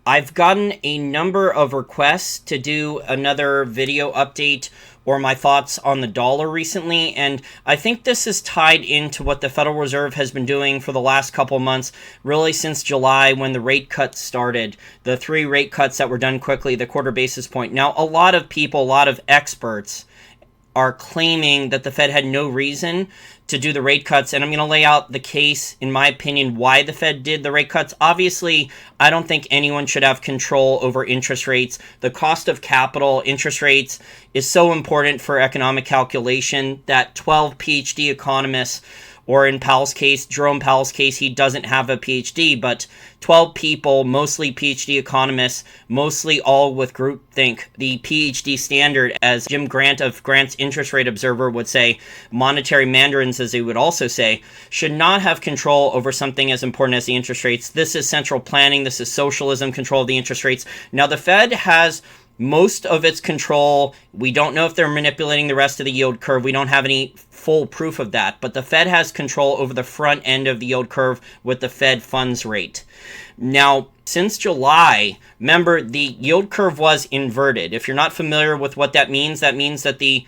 I've gotten a number of requests to do another video update or my thoughts on the dollar recently, and I think this is tied into what the Federal Reserve has been doing for the last couple months, really since July when the rate cuts started, the 3 rate cuts that were done quickly, the quarter basis point. Now, a lot of people, a lot of experts are claiming that the Fed had no reason to do the rate cuts. And I'm going to lay out the case, in my opinion, why the Fed did the rate cuts. Obviously, I don't think anyone should have control over interest rates. The cost of capital, interest rates, is so important for economic calculation that 12 PhD economists, or in Powell's case, Jerome Powell's case, he doesn't have a PhD, but 12 people, mostly PhD economists, mostly all with groupthink. The PhD standard, as Jim Grant of Grant's Interest Rate Observer would say, monetary mandarins, as they would also say, should not have control over something as important as the interest rates. This is central planning. This is socialism, control of the interest rates. Now, the Fed has most of its control. We don't know if they're manipulating the rest of the yield curve. We don't have any full proof of that, but the Fed has control over the front end of the yield curve with the Fed funds rate. Now, since July, remember, the yield curve was inverted. If you're not familiar with what that means that the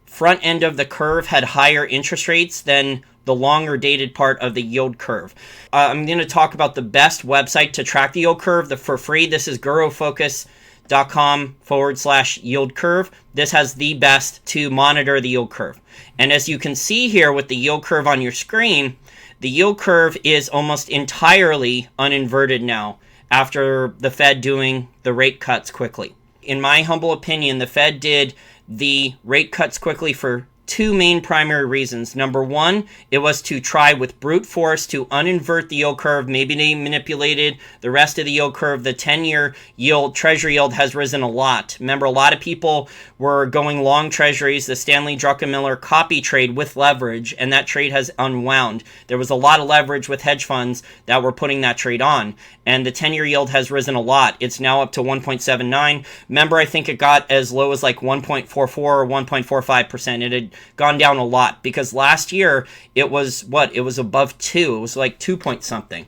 front end of the curve had higher interest rates than the longer dated part of the yield curve. I'm going to talk about the best website to track the yield curve for free. This is GuruFocus.com/yield curve. This has the best to monitor the yield curve. And as you can see here with the yield curve on your screen, the yield curve is almost entirely uninverted now after the Fed doing the rate cuts quickly. In my humble opinion, the Fed did the rate cuts quickly for 2 main primary reasons. Number one, it was to try with brute force to uninvert the yield curve. Maybe they manipulated the rest of the yield curve. The 10-year yield, treasury yield, has risen a lot. Remember, a lot of people were going long treasuries, the Stanley Druckenmiller copy trade with leverage, and that trade has unwound. There was a lot of leverage with hedge funds that were putting that trade on, and the 10-year yield has risen a lot. It's now up to 1.79. Remember, I think it got as low as like 1.44 or 1.45%. It had gone down a lot because last year it was it was above 2. It was like 2 point something,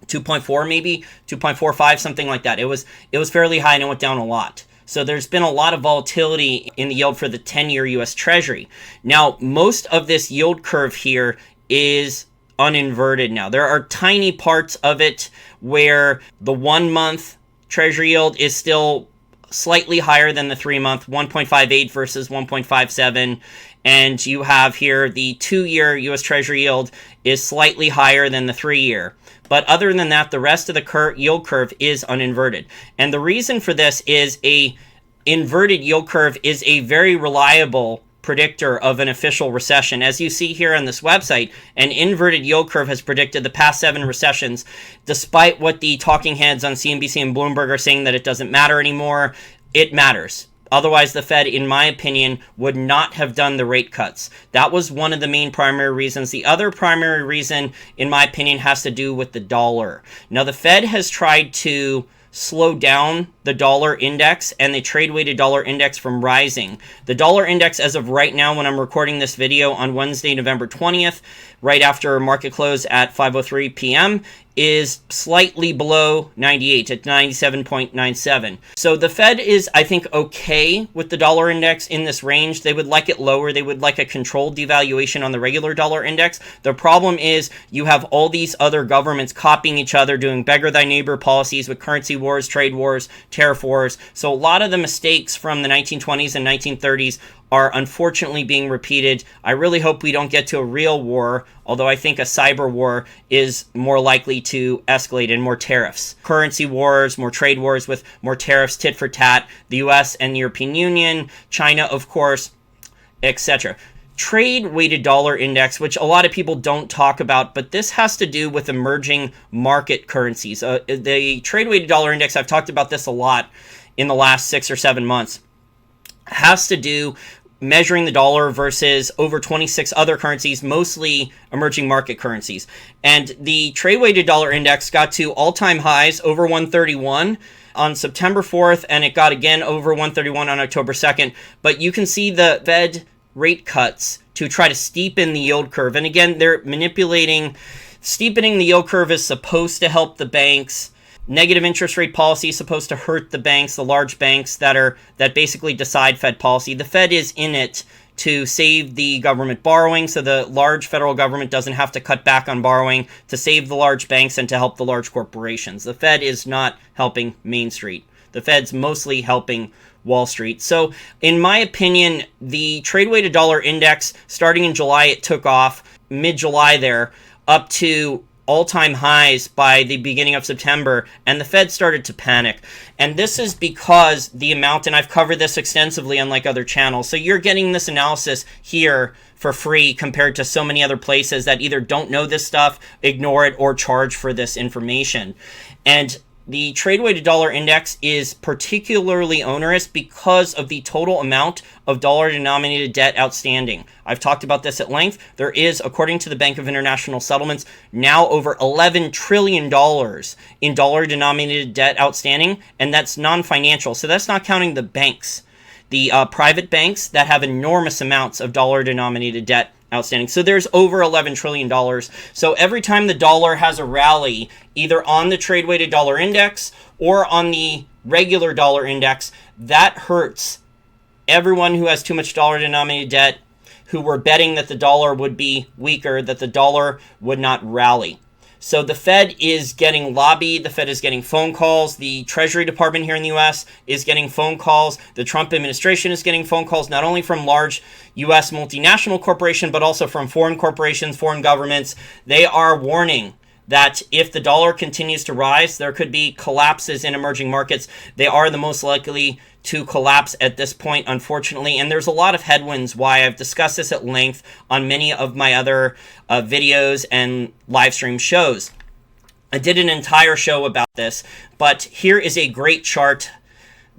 2.4 maybe, 2.45, something like that. It was fairly high and it went down a lot. So there's been a lot of volatility in the yield for the 10-year US Treasury. Now, most of this yield curve here is uninverted now. There are tiny parts of it where the 1-month Treasury yield is still slightly higher than the 3-month, 1.58 versus 1.57. And you have here the 2-year US Treasury yield is slightly higher than the 3-year. But other than that, the rest of the yield curve is uninverted. And the reason for this is a inverted yield curve is a very reliable predictor of an official recession. As you see here on this website, an inverted yield curve has predicted the past 7 recessions, despite what the talking heads on CNBC and Bloomberg are saying that it doesn't matter anymore. It matters. Otherwise, the Fed, in my opinion, would not have done the rate cuts. That was one of the main primary reasons. The other primary reason, in my opinion, has to do with the dollar. Now, the Fed has tried to slow down the dollar index and the trade-weighted dollar index from rising. The dollar index, as of right now, when I'm recording this video on Wednesday, November 20th, right after market close at 5:03 p.m., is slightly below 98 at 97.97. So the Fed is, I think, okay with the dollar index in this range. They would like it lower. They would like a controlled devaluation on the regular dollar index. The problem is you have all these other governments copying each other, doing beggar thy neighbor policies with currency wars, trade wars, tariff wars. So a lot of the mistakes from the 1920s and 1930s are unfortunately being repeated. I really hope we don't get to a real war, although I think a cyber war is more likely to escalate in more tariffs. Currency wars, more trade wars with more tariffs, tit for tat, the US and the European Union, China, of course, etc. Trade-weighted dollar index, which a lot of people don't talk about, but this has to do with emerging market currencies. The trade-weighted dollar index, I've talked about this a lot in the last 6 or 7 months, has to do measuring the dollar versus over 26 other currencies, mostly emerging market currencies. And the trade-weighted dollar index got to all-time highs over 131 on September 4th, and it got again over 131 on October 2nd. But you can see the Fed rate cuts to try to steepen the yield curve. And again, they're manipulating. Steepening the yield curve is supposed to help the banks. Negative interest rate policy is supposed to hurt the banks, the large banks that basically decide Fed policy. The Fed is in it to save the government borrowing, so the large federal government doesn't have to cut back on borrowing, to save the large banks and to help the large corporations. The Fed is not helping Main Street. The Fed's mostly helping Wall Street. So in my opinion, the trade weighted dollar index, starting in July, it took off mid-July there up to all-time highs by the beginning of September, and the Fed started to panic. And this is because the amount, and I've covered this extensively on like other channels, so you're getting this analysis here for free compared to so many other places that either don't know this stuff, ignore it, or charge for this information. And the trade weighted dollar index is particularly onerous because of the total amount of dollar denominated debt outstanding. I've talked about this at length. There is, according to the Bank of International Settlements, now over $11 trillion in dollar denominated debt outstanding, and that's non-financial. So that's not counting the banks, the private banks that have enormous amounts of dollar denominated debt outstanding. So there's over $11 trillion. So every time the dollar has a rally, either on the trade weighted dollar index or on the regular dollar index, that hurts everyone who has too much dollar denominated debt, who were betting that the dollar would be weaker, that the dollar would not rally. So the Fed is getting lobbied, the Fed is getting phone calls, the Treasury Department here in the US is getting phone calls, the Trump administration is getting phone calls, not only from large US multinational corporations, but also from foreign corporations, foreign governments. They are warning that if the dollar continues to rise, there could be collapses in emerging markets. They are the most likely to collapse at this point, unfortunately. And there's a lot of headwinds why I've discussed this at length on many of my other videos and live stream shows. I did an entire show about this, but here is a great chart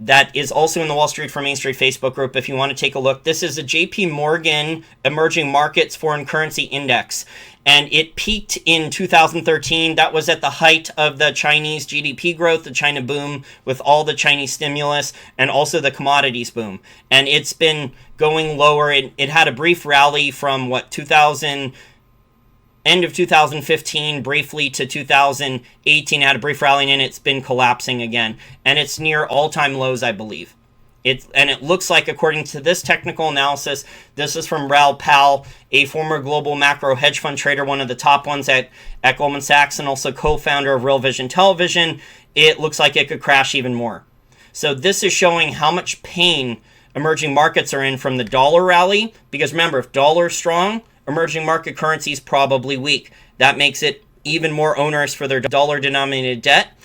that is also in the Wall Street for Main Street Facebook group if you want to take a look. This is a JP Morgan Emerging Markets Foreign Currency Index, and it peaked in 2013. That was at the height of the Chinese GDP growth, the China boom with all the Chinese stimulus, and also the commodities boom. And it's been going lower. It had a brief rally from, end of 2015 briefly to 2018, had a brief rally, and it's been collapsing again, and it's near all-time lows, I believe. It looks like, according to this technical analysis, this is from Raoul Pal, a former global macro hedge fund trader, one of the top ones at Goldman Sachs, and also co-founder of Real Vision Television. It looks like it could crash even more. So this is showing how much pain emerging markets are in from the dollar rally, because remember, if dollar is strong, emerging market currencies probably weak. That makes it even more onerous for their dollar-denominated debt.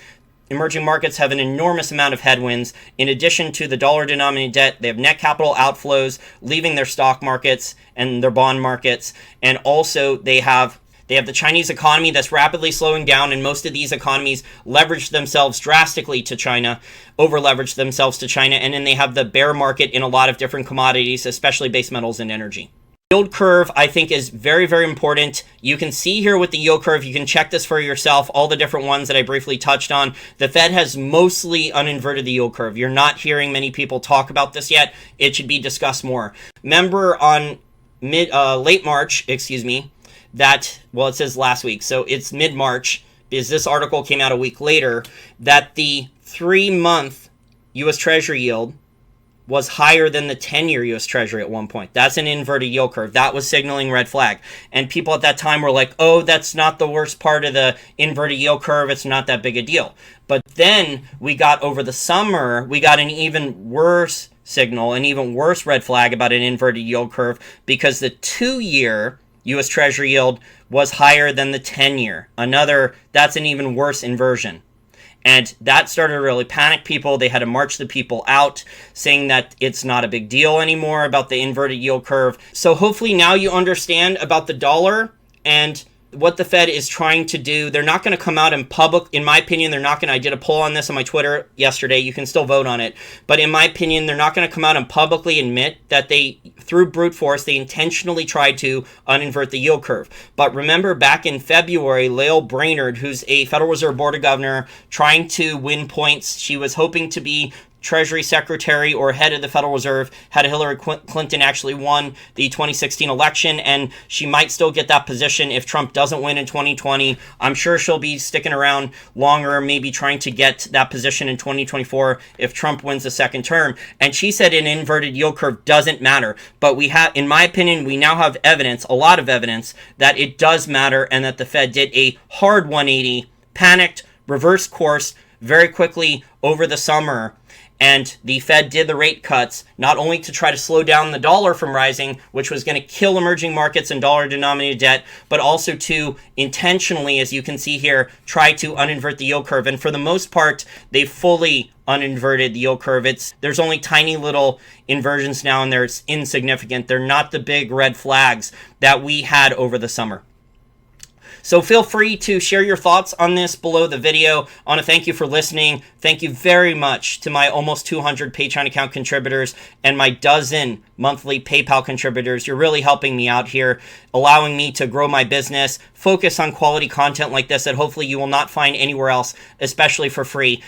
Emerging markets have an enormous amount of headwinds. In addition to the dollar-denominated debt, they have net capital outflows leaving their stock markets and their bond markets. And also they have the Chinese economy that's rapidly slowing down, and most of these economies leverage themselves drastically to China, over-leverage themselves to China, and then they have the bear market in a lot of different commodities, especially base metals and energy. Yield curve, I think, is very, very important. You can see here with the yield curve, you can check this for yourself, all the different ones that I briefly touched on. The Fed has mostly uninverted the yield curve. You're not hearing many people talk about this yet. It should be discussed more. Remember on late March, that, well, it says last week, so it's mid-March, because this article came out a week later, that the 3-month U.S. Treasury yield was higher than the 10-year U.S. Treasury at one point. That's an inverted yield curve. That was signaling red flag. And people at that time were like, oh, that's not the worst part of the inverted yield curve. It's not that big a deal. But then we got over the summer, we got an even worse signal, an even worse red flag about an inverted yield curve, because the 2-year U.S. Treasury yield was higher than the 10-year. That's an even worse inversion. And that started to really panic people. They had to march the people out, saying that it's not a big deal anymore about the inverted yield curve. So hopefully now you understand about the dollar and what the Fed is trying to do. They're not going to come out in public. In my opinion, they're not going to. I did a poll on this on my Twitter yesterday. You can still vote on it. But in my opinion, they're not going to come out and publicly admit that they, through brute force, they intentionally tried to uninvert the yield curve. But remember, back in February, Lael Brainard, who's a Federal Reserve Board of Governor, trying to win points, she was hoping to be Treasury Secretary or head of the Federal Reserve had Hillary Clinton actually won the 2016 election, and she might still get that position if Trump doesn't win in 2020. I'm sure she'll be sticking around longer, maybe trying to get that position in 2024 if Trump wins the second term. And she said an inverted yield curve doesn't matter. But we have, in my opinion, we now have evidence, a lot of evidence, that it does matter and that the Fed did a hard 180, panicked, reversed course very quickly over the summer. And the Fed did the rate cuts, not only to try to slow down the dollar from rising, which was going to kill emerging markets and dollar-denominated debt, but also to intentionally, as you can see here, try to uninvert the yield curve. And for the most part, they fully uninverted the yield curve. There's only tiny little inversions now, and they're insignificant. They're not the big red flags that we had over the summer. So feel free to share your thoughts on this below the video. I want to thank you for listening. Thank you very much to my almost 200 Patreon account contributors and my dozen monthly PayPal contributors. You're really helping me out here, allowing me to grow my business, focus on quality content like this that hopefully you will not find anywhere else, especially for free.